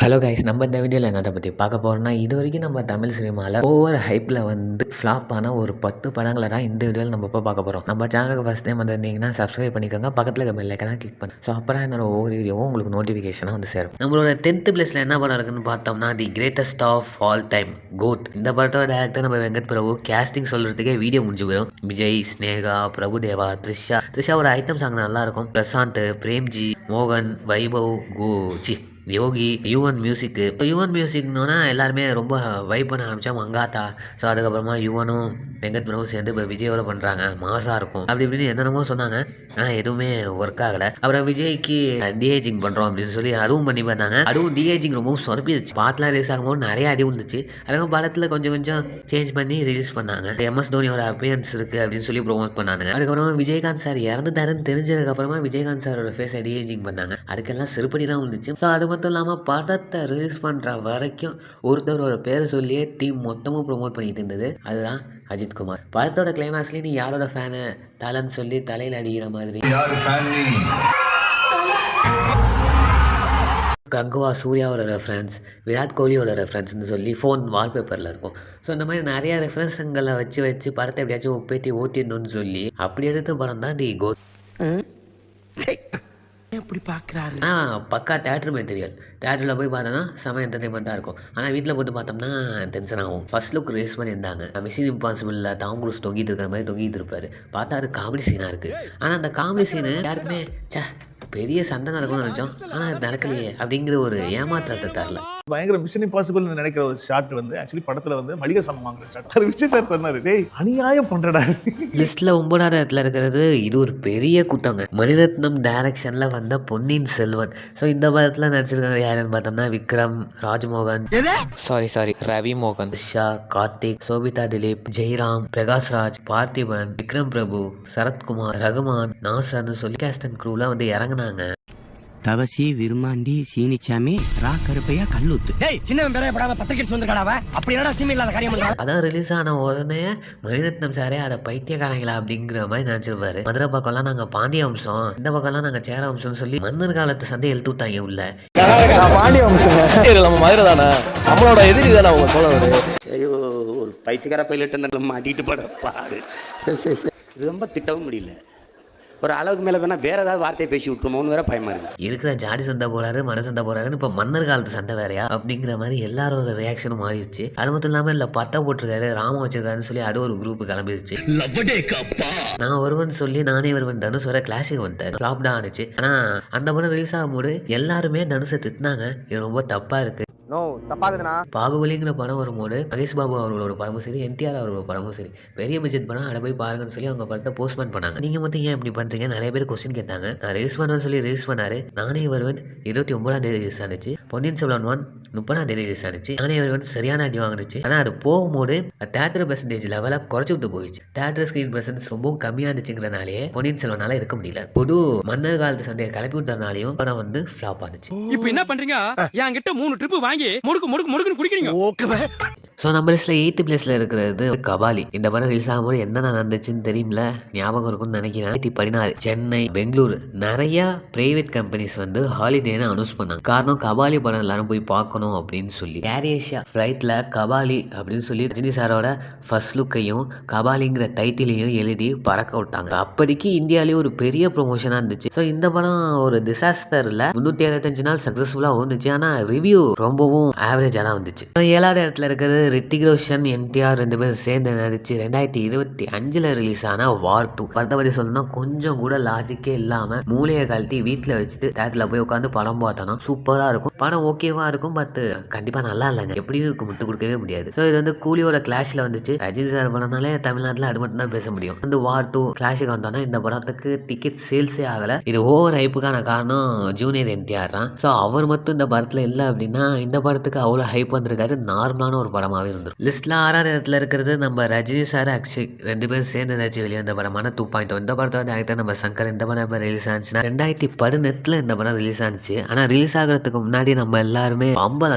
Hello guys, நம்ம இந்த வீடியோவில் என்னத்தை பற்றி பார்க்க போகிறோம்னா, இது வரைக்கும் நம்ம தமிழ் சினிமாவில் ஓவர் ஹைப்பில் ஃப்ளாப் ஆன ஒரு 10 படங்களை தான் இந்த வீடியோவில் நம்ம இப்போ பார்க்க போகிறோம். நம்ம சேனலுக்கு ஃபஸ்ட் டைம் வந்திருந்தீங்கன்னா சப்ஸ்கிரைப் பண்ணிக்கோங்க, பக்கத்தில் இருக்க பெல் ஐக்கான கிளிக் பண்ணி. ஸோ அப்புறம் என்னோட ஒவ்வொரு வீடியோவும் உங்களுக்கு நோட்டிஃபிகேஷனாக சேரும். நம்மளோட 10th பிளேஸில் என்ன படம் இருக்குன்னு பார்த்தோம்னா, the greatest of all time, GOAT. இந்த படத்தோட டேரக்டர் நம்ம வெங்கட் பிரபு. கேஸ்டிங் சொல்கிறதுக்கே வீடியோ முடிஞ்சு போயிடும். விஜய், ஸ்னேகா, பிரபுதேவா, த்ரிஷா ஒரு ஐட்டம் சாங் நல்லாயிருக்கும். பிரசாந்த், பிரேம்ஜி, மோகன், வைபவ், யோகி, யுவன் மியூசிக்கு. யுவன் மியூசிக்னோன்னா எல்லாருமே ரொம்ப வைப் பண்ண ஆரம்பித்தா மங்காத்தா. ஸோ அதுக்கப்புறமா யுவனும் வெங்கட் பிரபு சேர்ந்து இப்போ விஜயோட பண்ணுறாங்க, மாசாக இருக்கும் அப்படி இப்படின்னு என்னென்னமோ சொன்னாங்க. ஆனால் எதுவுமே ஒர்க் ஆகலை. அப்புறம் விஜய்க்கு டிஏஜிங் பண்ணுறோம் அப்படின்னு சொல்லி அதுவும் பண்ணி பார்த்தாங்க. அதுவும் டிஏஜிங் ரொம்பவும் சொரப்பிடுச்சு. பாட்டெலாம் ரிலீஸ் ஆகும்போது நிறைய அடி வந்துச்சு. அதுவும் படத்தில் கொஞ்சம் கொஞ்சம் சேஞ்ச் பண்ணி ரிலீஸ் பண்ணாங்க. MS தோனியோட அப்பியன்ஸ் இருக்குது அப்படின்னு சொல்லி ப்ரொமோட் பண்ணாங்க. அதுக்கப்புறமா விஜயகாந்த் சார் இறந்துட்டாருன்னு தெரிஞ்சதுக்கப்புறமா விஜயகாந்த் சாரோட ஃபேஸை டிஏஜிங் பண்ணாங்க. அதுக்கெல்லாம் செருப்படி தான் வந்துச்சு. ஸோ அது மட்டும் இல்லாமல் படத்தை ரிலீஸ் பண்ணுற வரைக்கும் ஒருத்தரோட பேரை சொல்லியே டீம் மொத்தமும் ப்ரொமோட் பண்ணிட்டு இருந்தது. அதுதான் அஜித் குமார். படத்தோட கிளைமேக்ஸ்லேயே நீ யாரோட ஃபேனு தலைன்னு சொல்லி தலையில் அடிக்கிற மாதிரி, கங்குவா சூர்யாவோட ரெஃபரன்ஸ், விராட் கோலியோட ரெஃபரன்ஸ்னு சொல்லி ஃபோன் வால்பேப்பரில் இருக்கும். ஸோ இந்த மாதிரி நிறையா ரெஃபரன்ஸுங்களை வச்சு படத்தை எப்படியாச்சும் ஒப்பேத்தி ஓட்டிடணும்னு சொல்லி அப்படி எடுத்த படம் தான் தி கோட். எப்படி பார்க்குறாரு? பக்கா தேட்டர் மெட்டீரியல். தேட்டரில் போய் பார்த்தோன்னா செம என்டர்டைன்மெண்ட்டாக இருக்கும். ஆனால் வீட்டில் போட்டு பார்த்தோம்னா டென்ஷன் ஆகும். ஃபர்ஸ்ட் லுக் ரிலீஸ் பண்ணியிருந்தாங்க. மிஷன் இம்பாசிபிளில் டாம் க்ரூஸ் தொங்கிட்டு இருக்கிற மாதிரி தொங்கிட்டு இருப்பார். பார்த்தா அது காமெடி சீனாக இருக்குது. ஆனால் அந்த காமெடி சீனு யாருக்குமே பெரிய சண்டை நடக்கும்னு நினச்சோம், ஆனால் அது நடக்கலையே அப்படிங்கிற ஒரு ஏமாற்றத்தை தரல. பயங்கர மிஷன் இம்பாசிபிள் நினைக்கிற ஒரு ஷாட் ஆக்சுவலி படத்துல மளிகை சாமான் வாங்குற ஷாட். அது விஜய் சார் பண்ணாரு. டேய் அநியாயம் பண்றடா. லிஸ்ட்ல 9வது இடத்துல இருக்கிறது இது ஒரு பெரிய கூட்டங்க. மணிரத்னம் டைரக்ஷன்ல வந்த பொன்னியின் செல்வன். ஸோ இந்த படத்துல நடிச்சிருக்காங்க யாருன்னு பார்த்தோம்னா விக்ரம், ராஜ்மோகன், ரவி மோகன், ஷா, கார்த்திக், சோபிதா திலீப், ஜெய்ராம், பிரகாஷ்ராஜ், பார்த்திபன், விக்ரம் பிரபு, சரத்குமார், ரகுமான், நாசர்னு சொல்லி கேஸ்ட் அண்ட் க்ரூலாம் இறங்கினாங்க. தவசி, விருமாண்டி, சீனிச்சாமி, கருப்பையா, கல்லூத்து. டேய் சின்னவன் பேரே படாம பத்திரிக்கை வந்துருக்காடாவ. அப்படி என்னடா சீமை இல்லாத காரியம் பண்றா? அதான் ரிலீஸ் ஆன உடனே மணிரத்னம் சாரே அதை பைத்தியக்காரங்களா அப்படிங்கிற மாதிரி நினைச்சிருப்பாரு. மதுரை பக்கம்லாம் நாங்க பாண்டிய வம்சம், இந்த பக்கம்லாம் நாங்க சேர வம்சம்னு சொல்லி மன்னர் காலத்து சந்தை எழுத்து விட்டாங்க உள்ள. பாண்டிய வம்சம் நம்ம மதுரை தானே, நம்மளோட எதிரி தானே அவங்க சோழர். ஐயோ, ஒரு பைத்தியக்கார பைலட் இருந்தாலும் மாட்டிட்டு பட பாடு. ரொம்ப திட்டவும் முடியல. ஒரு அளவுக்கு மேலே வேணா வேற ஏதாவது வார்த்தையை பேசி விட்டுருமோன்னு வேற பயமா இருக்கு. இருக்கிற ஜாடி சண்டை போறாரு, மன சண்டை போறாருன்னு இப்போ மன்னர் காலத்து சண்டை வேறையா அப்படிங்கிற மாதிரி எல்லாரோட ரியாக்ஷனும் மாறிடுச்சு. அது மட்டும் இல்லாமல் இல்லை பத்தா போட்டிருக்காரு, ராம வச்சிருக்காருன்னு சொல்லி அது ஒரு குரூப் கிளம்பிடுச்சு. நான் வருவன் சொல்லி நானே வருவன் தனுஷ் வர கிளாஸுக்கு வந்தார். ஃப்ளாப் தான் ஆனிச்சு. ஆனால் அந்த படம் ரிலீஸ் ஆகும்போது எல்லாருமே தனுஷை திட்டினாங்க. இது ரொம்ப தப்பா இருக்கு. பாகுபலிங்கிற படம் வரும்போது மகேஷ் பாபு அவர்களோட படமும் சரி, NTR அவர்களோட படமும் சரி, பெரிய பட்ஜெட் படம் அதை போய் பாருங்கன்னு சொல்லி அவங்க படத்தை போஸ்ட்மெண்ட் பண்ணாங்க. நீங்க மட்டும் ஏன் இப்படி பண்றீங்க நிறைய பேர் கொஸ்டின் கேட்டாங்க. நான் ரிலீஸ் பண்ணுவேன்னு சொல்லி ரிலீஸ் பண்ணாரு. நானே வருவன் 29ஆம் தேதி ரிலீஸ் ஆனிச்சு. பொன்னியின் செல்வன் 1 30ஆம் தேதி ரிலீஸ் ஆனிச்சு. நானே வருவன் சரியான அடி வாங்கினுச்சு. ஆனால் அது போகும்போது தேட்டர் பெர்சன்டேஜ் லெவலை குறைச்சி விட்டு போயிடுச்சு. தேட்டர் ஸ்கிரீன் பெர்சன்டேஜ் ரொம்பவும் கம்மியாக இருந்துச்சுங்கிறனாலே பொன்னியின் செல்வனால இருக்க முடியல. புது மன்னர் காலத்து சந்தையை கிளப்பி விட்டனாலையும் படம் ஃபிளாப் ஆனிச்சு. இப்போ என்ன பண்றீங்க? என்கிட்ட 3 ட்ரிப் வாங்கி முடுக்கு குடிக்கிறீங்க. ஸோ நம்ம லிஸ்ட்டில் 8th பிளேஸில் இருக்கிறது கபாலி. இந்த படம் ரிலீஸ் ஆகும்போது என்ன நடந்துச்சுன்னு தெரியுமில்ல, ஞாபகம் இருக்கும்னு நினைக்கிறேன். 2016 சென்னை, பெங்களூரு நிறையா பிரைவேட் கம்பெனிஸ் ஹாலிடேன்னு அனௌன்ஸ் பண்ணாங்க. காரணம் கபாலி படம் எல்லாரும் போய் பார்க்கணும் அப்படின்னு சொல்லி. ஏர் ஏஷியா ஃப்ளைட்டில் கபாலி அப்படின்னு சொல்லி ரஜினி சாரோட ஃபர்ஸ்ட் லுக்கையும் கபாலிங்கிற டைட்டிலையும் எழுதி பறக்க விட்டாங்க. அப்போதைக்கு இந்தியாவிலேயே ஒரு பெரிய ப்ரொமோஷனாக இருந்துச்சு. ஸோ இந்த படம் ஒரு டிசாஸ்டரில் 365 நாள் சக்ஸஸ்ஃபுல்லாக வந்துச்சு. ஆனால் ரிவ்யூ ரொம்பவும் ஆவரேஜாக தான் வந்துச்சு. 7வது இடத்துல இருக்கிறது ரித்திக் ரோஷன், NTR 2 பேரும் சேர்ந்து நடிச்சு 2025 ரிலீஸ் ஆன வார் 2. படத்தை பற்றி சொல்லணும்னா கொஞ்சம் கூட லாஜிக்கே இல்லாமல் மூளையை கழட்டி வீட்டில் வச்சுட்டு தேட்டரில் போய் உட்காந்து படம் பார்த்தோன்னா சூப்பராக இருக்கும். படம் ஓகேவா இருக்கும், பட் கண்டிப்பாக நல்லா இல்லைங்க. எப்படியும் இருக்கும், விட்டு கொடுக்கவே முடியாது. ஸோ இது கூலியோட கிளாஷில் வந்துச்சு. ரஜினி சார் படம்னாலே தமிழ்நாட்டில் அது மட்டும் தான் பேச முடியும். வார் 2 கிளாஷுக்கு வந்தோன்னா இந்த படத்துக்கு டிக்கெட் சேல்ஸே ஆகலை. இது ஓவர் ஹைப்புக்கான காரணம் ஜூனியர் NTR தான். ஸோ அவர் மட்டும் இந்த படத்தில் இல்லை அப்படின்னா இந்த படத்துக்கு அவ்வளோ ஹைப் வந்திருக்காரு. நார்மலான ஒரு படமாகவே இருந்தது. லிஸ்ட்ல 6வது இடத்துல இருக்கிறது நம்ம ரஜினி சார், அக்ஷய் 2 பேரும் சேர்ந்து நடிச்சு வெளிவந்த படமான 2.0. இந்த படத்தோட டேரக்டர் நம்ம சங்கர். இந்த படம் ரிலீஸ் ஆனிச்சுன்னா 2018 இந்த படம் ரிலீஸ் ஆனிச்சு. ஆனால் ரிலீஸ் ஆகிறதுக்கு முன்னாடி நம்ம எல்லாருமே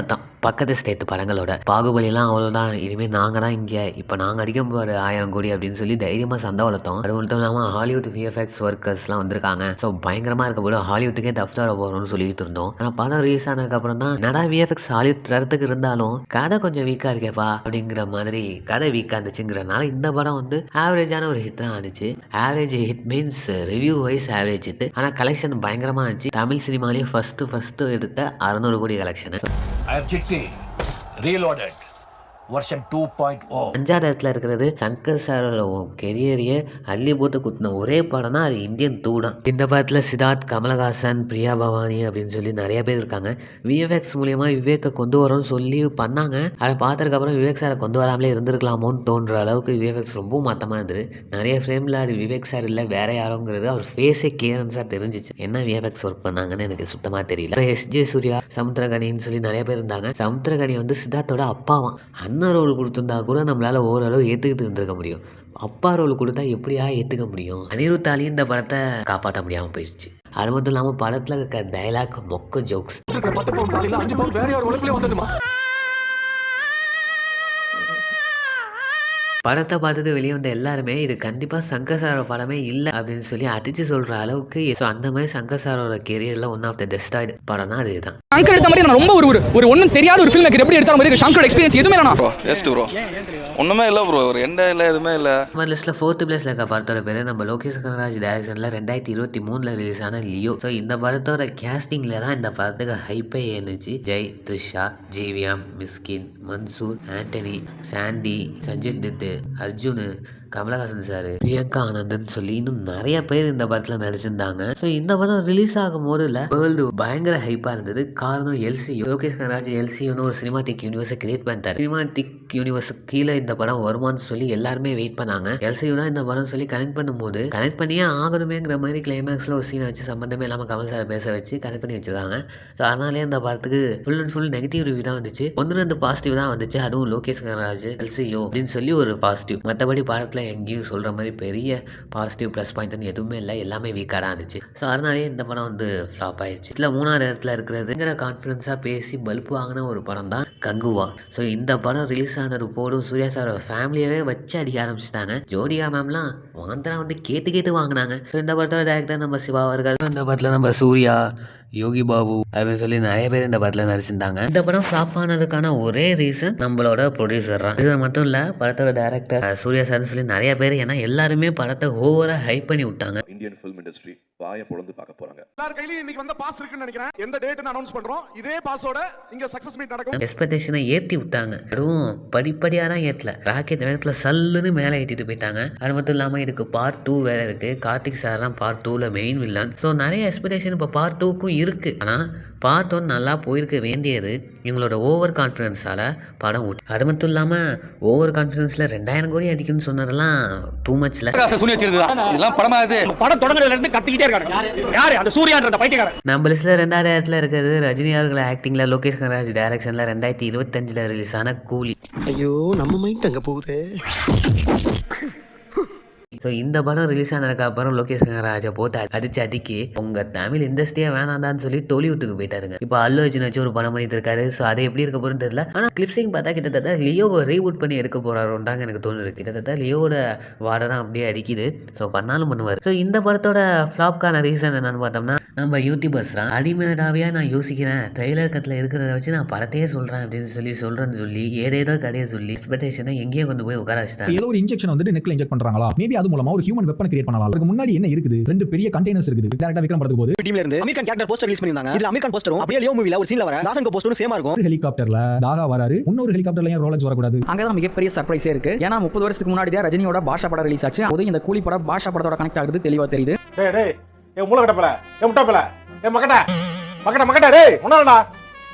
பக்கத்து ஸ்டேட் படங்களோட. பாகுபலிலாம் அவ்வளோதான், இனிமேல் நாங்கள் தான் இங்கே, இப்போ நாங்கள் அடிக்கும் போகிற 1000 கோடி அப்படின்னு சொல்லி தைரியமாக சண்டை வளர்த்தோம். அது மட்டும் இல்லாமல் ஹாலிவுட் விஎஃப்எக்ஸ் ஒர்க்கர்ஸ்லாம் வந்திருக்காங்க. ஸோ பயங்கரமாக இருக்க போது ஹாலிவுட்டுக்கே தஃப்தார போகிறோம்னு சொல்லிட்டு இருந்தோம். ஆனால் படம் ரிலீஸ் ஆனதுக்கப்புறம் தான் நடா விஎஃப்எக்ஸ் ஹாலிவுட் தரத்துக்கு இருந்தாலும் கதை கொஞ்சம் வீக்காக இருக்கேப்பா அப்படிங்கிற மாதிரி கதை வீக்காக இருந்துச்சுங்கிறனால இந்த படம் வந்து ஆவரேஜான ஒரு ஹிட் தான் ஆனிச்சு. Average hit means review wise average hit. ஆனால் கலெக்ஷன் பயங்கரமாக இருந்துச்சு. தமிழ் சினிமாலேயே ஃபஸ்ட்டு எடுத்த 600 கோடி கலெக்ஷன். வருஷன் 2.0. 5வது இடத்துல இருக்கிறது சங்கர் சாரோட கெரியரையே அள்ளி போட்டு குத்தின ஒரே படம்னா அது இந்தியன் 2 தான். இந்த படத்தில் சித்தார்த், கமலஹாசன், பிரியா பவானி அப்படின்னு சொல்லி நிறைய பேர் இருக்காங்க. விஎஃப்எக்ஸ் மூலியமாக விவேக்கை கொண்டு வரோம்னு சொல்லி பண்ணாங்க. அதை பார்த்ததுக்கப்புறம் விவேக் சாரை கொண்டு வராமலே இருந்திருக்கலாமோன்னு தோன்ற அளவுக்கு விஎஃப்எக்ஸ் ரொம்ப மட்டமாக இருந்தது. நிறைய ஃப்ரேமில் அது விவேக் சார் இல்லை வேற யாரோங்கிறது அவர் ஃபேஸே கிளியரன்ஸாக தெரிஞ்சிச்சு. என்ன விஎஃப்எக்ஸ் ஒர்க் பண்ணாங்கன்னு எனக்கு சுத்தமாக தெரியல. அப்புறம் எஸ்ஜே சூர்யா, சமுத்திரகனின்னு சொல்லி நிறைய பேர் இருந்தாங்க. சமுத்திரகனி வந்து சித்தார்த்தோட அப்பாவான். அண்ணன் ரோல் கொடுத்துருந்தா கூட நம்மளால் ஓரளவு ஏற்றுக்கிட்டு இருந்திருக்க முடியும். அப்பா ரோல் கொடுத்தா எப்படியா ஏற்றுக்க முடியும்? அனிருத்தாலையும் இந்த படத்தை காப்பாற்ற முடியாமல் போயிடுச்சு. அது மட்டும் இல்லாமல் படத்தில் இருக்க டைலாக் மொக்க ஜோக்ஸ். படத்தை பார்த்துட்டு வெளியே வந்த எல்லாருமே இது கண்டிப்பாக சங்கர் சாரோட படமே இல்லை அப்படின்னு சொல்லி அடிச்சு சொல்கிற அளவுக்கு அந்த மாதிரி சங்கர் சாரோட கெரியரில் ஒன் ஆஃப் த பெஸ்ட் படம்னா அதுதான். சங்கர் எடுத்த மாதிரி நான் ரொம்ப ஒரு ஒன்றும் தெரியாத ஒரு ஃபில்ம் எப்படி எடுத்தாலும் மாதிரி சங்கரோட எக்ஸ்பீரியன்ஸ் எதுவுமே இல்லைனா ப்ரோ ஜஸ்ட் ப்ரோ ஒன்றுமே இல்லை ப்ரோ, ஒரு எண்டே இல்லை, எதுவுமே இல்லை. நம்ம லிஸ்ட்டில் 4th பிளேஸில் இருக்க படத்தோட பேர் நம்ம லோகேஷ் கனகராஜ் டைரக்ஷனில் 2023 ரிலீஸ் ஆன லியோ. ஸோ இந்த படத்தோட கேஸ்டிங்கில் தான் இந்த படத்துக்கு ஹைப்பே ஏனுச்சு. ஜெய், த்ரிஷா, ஜிவிஎம், மிஸ்கின், மன்சூர், ஆண்டனி, சாண்டி, சஞ்சித் தத்து, அர்ஜுனு, கமலஹாசன் சார், பிரியங்கா ஆனந்தன் சொல்லி இன்னும் நிறைய பேர் இந்த படத்தில் நடிச்சிருந்தாங்க. ஸோ இந்த படம் ரிலீஸ் ஆகும் போது வேர்ல்டு பயங்கர ஹைப்பாக இருந்தது. காரணம் எல்சியூ. லோகேஷ் கனகராஜ் எல்சியூன்னு ஒரு சினிமாட்டிக் யூனிவர்ஸை கிரியேட் பண்ணிட்டார். சினிமாட்டிக் யூனிவர்ஸுக்கு கீழே இந்த படம் வருமானு சொல்லி எல்லாருமே வெயிட் பண்ணாங்க. எல்சியூ தான் இந்த படம் சொல்லி கனெக்ட் பண்ணும்போது கனெக்ட் பண்ணியே ஆகணுமேங்கிற மாதிரி கிளைமேக்ஸில் ஒரு சீனை வச்சு சம்மந்தமே இல்லாமல் கமல் சாரை பேச வச்சு கனெக்ட் பண்ணி வச்சிருக்காங்க. ஸோ அதனாலே இந்த படத்துக்கு full and full negative review தான் வந்துச்சு. 1-2 பாசிட்டிவ் தான் வந்துச்சு. அதுவும் லோகேஷ் கனகராஜ் எல்சியூ அப்படின்னு சொல்லி ஒரு பாசிட்டிவ். மற்றபடி படத்தில் எங்கேயும் சொல்கிற மாதிரி பெரிய பாசிட்டிவ் ப்ளஸ் பாயிண்ட்னு எதுவுமே இல்லை. எல்லாமே வீக்காக தான் இருந்துச்சு. ஸோ அதனாலே இந்த படம் வந்து ஃப்ளாப் ஆயிடுச்சு. இதில் 3வது இடத்துல இருக்கிறதுங்கிற கான்ஃபிடன்ஸாக பேசி பல்பு வாங்கின ஒரு படம் தான் கங்குவா. ஸோ இந்த படம் ரிலீஸ் ஆனது போடும் சூர்யா சாரோட ஃபேமிலியவே வச்சு அடிக்க ஆரம்பிச்சிட்டாங்க. ஜோடியா மேம்லாம் வாந்தரா வந்து கேட்டு வாங்கினாங்க. ஸோ இந்த படத்தோட டேரக்டர் நம்ம சிவா அவர்கள். இந்த படத்தில் நம்ம சூர்யா, யோகி பாபு அப்படின்னு சொல்லி நிறைய பேர் இந்த படத்தில் நடிச்சிருந்தாங்க. இந்த படம் ஃப்ளாப் ஆனதுக்கான ஒரே ரீசன் நம்மளோட ப்ரொடியூசர் தான். இது மட்டும் இல்லை, படத்தோட டேரக்டர் சூர்யா சார்னு சொல்லி நிறைய பேர். ஏன்னா எல்லாருமே படத்தை ஓவராக ஹைப் பண்ணி விட்டாங்க. இந்தியன் ஃபிலிம் இண்டஸ்ட்ரி வாயை பொளந்து பார்க்க போறாங்க. எல்லார் கையிலயும் இன்னைக்கு வந்த பாஸ் இருக்குன்னு நினைக்கிறேன். எந்த டேட்னு அனௌன்ஸ் பண்றோம். இதே பாஸோட இங்க சக்சஸ் மீட் நடக்கும். எக்ஸ்பெக்டேஷனை ஏற்றி விட்டாங்க. அதுவும் படிப்படியாக தான் ஏற்றல. ராக்கெட் வேகத்தில் சல்லுன்னு மேலே ஏற்றிட்டு போயிட்டாங்க. அது மட்டும் இல்லாமல் இதுக்கு பார்ட் 2 வேற இருக்கு. கார்த்திக் சார் தான் பார்ட் 2ல மெயின் வில்லன். ஸோ நிறைய எக்ஸ்பெக்டேஷன் இப்போ பார்ட் 2க்கும் இருக்கு. ஆனால் பார்ட் 1 நல்லா போயிருக்க வேண்டியது இவங்களோட ஓவர் கான்ஃபிடன்ஸால் படம் ஓட்டு. அது மட்டும் இல்லாமல் ஓவர் கான்ஃபிடன்ஸில் 2000 கோடி அடிக்குன்னு சொன்னதெல்லாம் டூ மச்ல. இதெல்லாம் படமா இது படம் தொடங்குறதுல இருந்து கத்திக்கிட்டே இருக்காங்க. யாரு அந்த சூர்யான்ற பைத்தியக்காரன். நம்ம லிஸ்ட்டில் 2வது இடத்துல இருக்கிறது ரஜினி அவர்கள் ஆக்டிங்கில் லோகேஷ் கனகராஜ் டைரக்ஷனில் 2025 ரிலீஸ் ஆன கூலி. ஐயோ நம்ம மைண்ட் அங்க போகுது. ஸோ இந்த படம் ரிலீஸ் ஆனதுக்கு அப்புறம் லோகேஷ் கனகராஜை போட்டு அடிக்கி உங்கள் தமிழ் இண்டஸ்ட்ரியே வேணாந்தான்னு சொல்லி டோலிவுட்டுக்கு போயிட்டாருங்க. இப்போ அல்லு அர்ஜுன் வச்சு ஒரு படம் பண்ணிட்டு இருக்காரு. ஸோ அது எப்படி இருக்க போகிறேன்னு தெரியல. ஆனால் கிளிப்ஸிங் பார்த்தா கிட்டத்தட்ட லியோவை ரீபூட் பண்ணி எடுக்க போகிறாருன்றாங்க எனக்கு தோணுது. கிட்டத்தட்ட லியோட வாடை தான் அப்படியே அடிக்குது. ஸோ பண்ணாலும் பண்ணுவார். ஸோ இந்த படத்தோட ஃப்ளாப்கான ரீசன் என்னன்னு பார்த்தோம்னா நம்ம யூடியூபர்ஸ் தான் அடிமேடாவியாக நான் யோசிக்கிறேன். ட்ரெய்லர் கட்டில் இருக்கிறத வச்சு நான் படத்தையே சொல்கிறேன் அப்படின்னு சொல்கிறேன்னு சொல்லி ஏதேதோ கதையை சொல்லி எக்ஸ்பெக்டேஷனை எங்கேயோ கொண்டு போய் உட்கார வச்சுட்டாங்க. ஏதோ ஒரு இன்ஜெக்ஷன் வந்து நெக்ல இன்ஜெக்ட் பண்றாங்களா? மேபி அது மூலமா ஒரு ஹியூமன் வெப்பன் கிரியேட் பண்ணலாம். அதுக்கு முன்னாடி என்ன இருக்குது? 2 பெரிய கண்டெய்னர்ஸ் இருக்குது. டைரக்டா விக்ரம் படத்துக்கு போது டீம்ல இருந்து அமெரிக்கன் கேரக்டர் போஸ்டர் ரிலீஸ் பண்ணிருந்தாங்க. இதுல அமெரிக்கன் போஸ்டரும் அப்படியே லியோ மூவில ஒரு சீன்ல வர தாசன் போஸ்டரும் சேமா இருக்கும். ஹெலிகாப்டர்ல தாகா வராரு. இன்னொரு ஹெலிகாப்டர்ல ஏன் ரோலக்ஸ் வரக்கூடாது? அங்க தான் மிகப்பெரிய சர்ப்ரைஸே இருக்கு. ஏன்னா 30 வருஷத்துக்கு முன்னாடி தான் ரஜினியோட பாஷா படம் ரிலீஸ் ஆச்சு. அது இந்த கூலி படம் பாஷா படத்தோட கனெக்ட் ஆகுது தெளிவா தெரியுது. டேய் டேய் ஏ மூளை கடப்பல ஏ முட்டாப்பல ஏ மக்கடா டேய் உன்னாலடா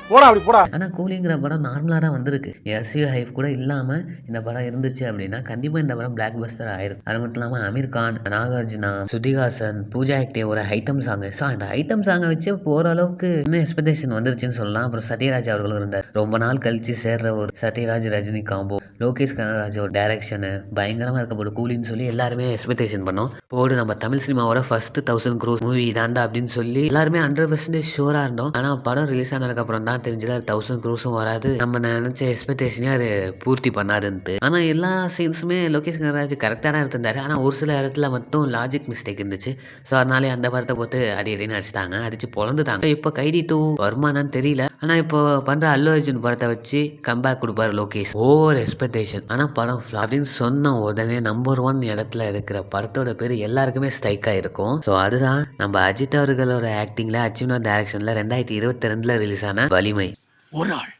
போடா அப்படி போடா. ஆனால் கூலிங்கிற படம் நார்மலாக தான் வந்திருக்கு. எஸ்யூ ஹைப் கூட இல்லாமல் இந்த படம் இருந்துச்சு அப்படின்னா கண்டிப்பாக இந்த படம் பிளாக் பஸ்டர் ஆயிரும். அது மட்டும் இல்லாமல் அமீர் கான், நாகார்ஜுனா, சுதிஹாசன், பூஜா ஹெக்டே ஒரு ஐட்டம் சாங். ஸோ அந்த ஐட்டம் சாங்கை வச்சு போகிற அளவுக்கு இன்னும் எக்ஸ்பெக்டேஷன் வந்துருச்சுன்னு சொல்லலாம். அப்புறம் சத்யராஜ் அவர்களும் இருந்தார். ரொம்ப நாள் கழிச்சு சேர்ற ஒரு சத்யராஜ் ரஜினி காம்போ. லோகேஷ் கனகராஜ் ஒரு டைரக்ஷனு பயங்கரமாக இருக்கப்படும் கூலின்னு சொல்லி எல்லாருமே எக்ஸ்பெக்டேஷன் பண்ணோம். போடு நம்ம தமிழ் சினிமாவோட ஃபர்ஸ்ட் 1000 crore மூவி தாண்டா அப்படின்னு சொல்லி எல்லாருமே 100% ஷூராக இருந்தோம். ஆனால் படம் ரிலீஸ் ஆனதுக்கப்புறம் தான் தெரிஞ்சது 1000 க்ரோஸும் வராது. நம்ம நினச்ச எக்ஸ்பெக்டேஷனே அது பூர்த்தி பண்ணாதுன்ட்டு. ஆனால் எல்லா சீன்ஸுமே லோகேஷ் கனகராஜ் கரெக்டாக தான் எடுத்திருந்தாரு. ஆனால் ஒரு சில இடத்துல மட்டும் லாஜிக் மிஸ்டேக் இருந்துச்சு. ஸோ அதனாலே அந்த படத்தை போட்டு அடி அடின்னு அடிச்சிட்டாங்க, அடிச்சு பொழந்துட்டாங்க. இப்போ கைதி 2 வருமானான்னு தெரியல. ஆனால் இப்போ பண்ணுற அல்லு அர்ஜுன் படத்தை வச்சு கம்பேக் கொடுப்பாரு லோகேஷ். Over expectation. ஆனால் படம் ஃப்ளாப் அப்படின்னு சொன்ன உடனே நம்பர் 1 இடத்துல இருக்கிற படத்தோட பேர் எல்லாருக்குமே ஸ்ட்ரைக்காக இருக்கும். ஸோ அதுதான் நம்ம அஜித் அவர்களோட ஆக்டிங்கில் அச்சுவினோட டைரக்ஷனில் 2022 ரிலீஸ் ஆன வலிமை. ஒரு ஆள்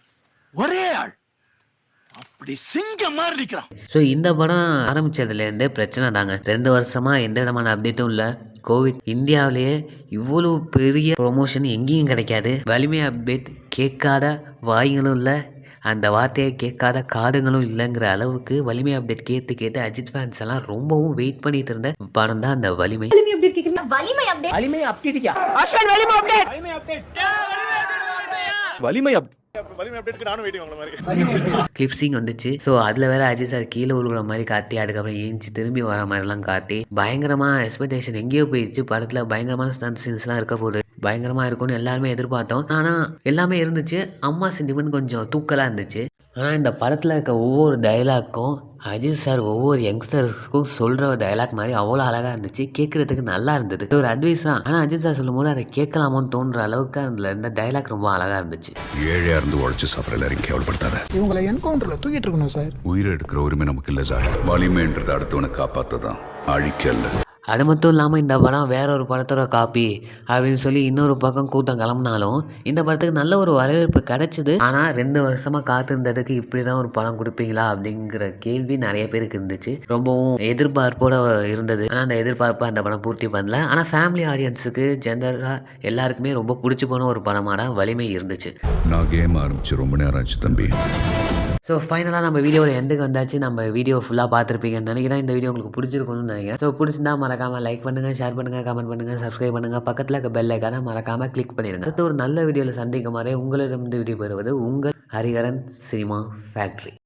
ஒரே ஆள் அப்படி சிங்கம் மாதிரி நிக்கிறான். ஸோ இந்த படம் ஆரம்பித்ததுலேருந்தே பிரச்சனை தாங்க. 2 வருஷமாக எந்த விதமான அப்டேட்டும் இல்லை. கோவிட் இந்தியாவிலேயே இவ்வளோ பெரிய ப்ரொமோஷன் எங்கேயும் கிடைக்காது. வலிமை அப்டேட் கேட்காத வாய்களும் இல்லை, அந்த வார்த்தையை கேட்காத காதுங்களும் இல்லைங்கிற அளவுக்கு வலிமை அப்டேட் கேட்டு கேட்டு அஜித் ஃபேன்ஸ் எல்லாம் ரொம்பவும் வெயிட் பண்ணிட்டு இருந்த படம் தான் அந்த வலிமை. வலிமை வலிமை அப்டேட்க்கு நானும் வெயிட்டிங் உங்களை மாதிரி. கிளிப்ஸிங் வந்துச்சு. ஸோ அதில் வேற அஜித் சார் கீழே உருகுற மாதிரி காட்டி அதுக்கப்புறம் ஏஞ்சி திரும்பி வர மாதிரிலாம் காட்டி பயங்கரமாக எக்ஸ்பெக்டேஷன் எங்கேயோ போயிடுச்சு. படத்தில் பயங்கரமான ஸ்டன்ட் சீன்ஸ்லாம் இருக்க போகுது, பயங்கரமாக இருக்கும்னு எல்லாருமே எதிர்பார்த்தோம். ஆனால் எல்லாமே இருந்துச்சு. அம்மா சென்டிமெண்ட் கொஞ்சம் தூக்கலாக இருந்துச்சு. ஆனால் இந்த படத்தில் இருக்க ஒவ்வொரு டைலாக்கும் அஜித் சார் ஒவ்வொரு யங்ஸ்டர்ஸ்க்கும் சொல்கிற டைலாக் மாதிரி அவ்வளோ அழகாக இருந்துச்சு. கேட்குறதுக்கு நல்லா இருந்தது. இது ஒரு அட்வைஸ் தான். ஆனால் அஜித் சார் சொல்லும் போது அதை கேட்கலாமோன்னு தோன்ற அளவுக்கு அதில் இருந்த டைலாக் ரொம்ப அழகாக இருந்துச்சு. ஏழையா இருந்து உழைச்சு சாப்பிட எல்லாரையும் கேவலப்படுத்தாத. இவங்களை என்கவுண்டர்ல தூக்கிட்டு இருக்கணும் சார். உயிரை எடுக்கிற உரிமை நமக்கு இல்லை சார். வலிமைன்றது அடுத்தவனை காப்பாற்றதான், அழிக்க இல்லை. அது மட்டும் இல்லாமல் இந்த படம் வேற ஒரு படத்தோட காப்பி அப்படின்னு சொல்லி இன்னொரு பக்கம் கூட்டம் கிளம்புனாலும் இந்த படத்துக்கு நல்ல ஒரு வரவேற்பு கிடைச்சிது. ஆனால் 2 வருஷமாக காத்திருந்ததுக்கு இப்படி தான் ஒரு படம் கொடுப்பீங்களா அப்படிங்கிற கேள்வி நிறைய பேருக்கு இருந்துச்சு. ரொம்பவும் எதிர்பார்ப்போட இருந்தது. ஆனால் அந்த எதிர்பார்ப்பை அந்த படம் பூர்த்தி பண்ணல. ஆனால் ஃபேமிலி ஆடியன்ஸுக்கு ஜென்ரலாக எல்லாருக்குமே ரொம்ப பிடிச்சி போன ஒரு படமான வலிமை இருந்துச்சு. நான் கேம் ஆரம்பிச்சு ரொம்ப நேரம் ஆச்சு தம்பி. ஸோ ஃபைனலாக நம்ம வீடியோவோட எண்டுக்கு வந்தாச்சு. நம்ம வீடியோ ஃபுல்லாக பார்த்துருப்பீங்கன்னு நினைக்கிறேன். இந்த வீடியோ உங்களுக்கு பிடிச்சிருக்கும்னு நினைக்கிறேன். ஸோ பிடிச்சிருந்தா மறக்காமல் லைக் பண்ணுங்கள், ஷேர் பண்ணுங்கள், கமெண்ட் பண்ணுங்கள், சப்ஸ்கிரைப் பண்ணுங்கள். பக்கத்தில் இருக்க பெல் ஐக்கானை மறக்காமல் கிளிக் பண்ணிடுங்க. அடுத்து ஒரு நல்ல வீடியோவில் சந்திக்கும் வரை உங்களிடம் வீடியோ பெறுவது உங்கள் ஹரிஹரன் சினிமா ஃபேக்ட்ரி.